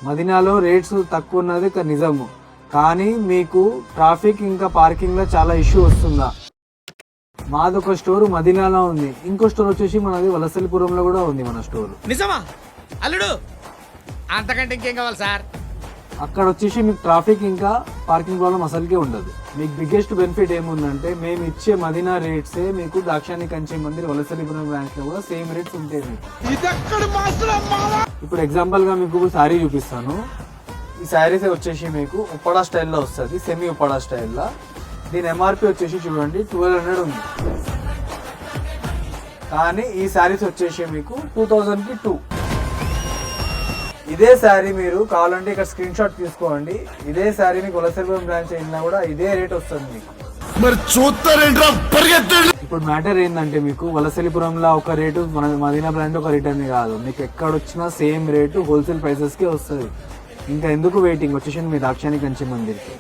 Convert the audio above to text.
మదీనాలో rates తక్కువ ఉన్నది నిజము, కానీ మీకు ట్రాఫిక్ ఇంకా పార్కింగ్లో చాలా ఇష్యూ వస్తుందా? మాది ఒక స్టోర్ మదీనాలో ఉంది, ఇంకో స్టోర్ వచ్చేసి మనది వలసలిపురంలో కూడా ఉంది మన స్టోర్. నిజమా అల్లుడు? అంతకంటే ఇంకేం కావాలి సార్? అక్కడ వచ్చేసి మీకు ట్రాఫిక్ ఇంకా పార్కింగ్ ప్రాబ్లం అసలుకే ఉండదు. మీకు బిగ్గెస్ట్ బెనిఫిట్ ఏముందంటే మేము ఇచ్చే మదీనా రేట్సే మీకు దాక్షాయణి కంచి మందిర్ వలసలిపురం బ్రాంచ్ లో కూడా సేమ్ రేట్స్ ఉంటాయి మీకు. ఇప్పుడు ఎగ్జాంపుల్ గా మీకు శారీ చూపిస్తాను. ఈ శారీస్ వచ్చేసి మీకు ఉప్పడా స్టైల్లో వస్తుంది, సెమీ ఉప్పడా స్టైల్లో. దీని ఎంఆర్పి వచ్చేసి చూడండి 1200 ఉంది, కానీ ఈ శారీస్ వచ్చేసి మీకు 2000కి 2. ఇదే శారీ మీరు కావాలంటే ఇక్కడ స్క్రీన్ షాట్ తీసుకోండి. ఇదే శారీ మీకు వలసలిపురం బ్రాంచ్ అయినా కూడా ఇదే రేట్ వస్తుంది మీకు. మరి చూస్తారేంట్రా పరిగెత్తండి. ఇప్పుడు మ్యాటర్ ఏంటంటే మీకు వలసలిపురంలో ఒక రేటు, మన మదీనా బ్రాండ్ ఒక రేట్ అని కాదు, మీకు ఎక్కడ వచ్చినా సేమ్ రేటు హోల్సేల్ ప్రైసెస్కే వస్తుంది. ఇంకా ఎందుకు వెయిటింగ్, వచ్చేసి మీ దాక్షాయణి కంచి మందిర్కి.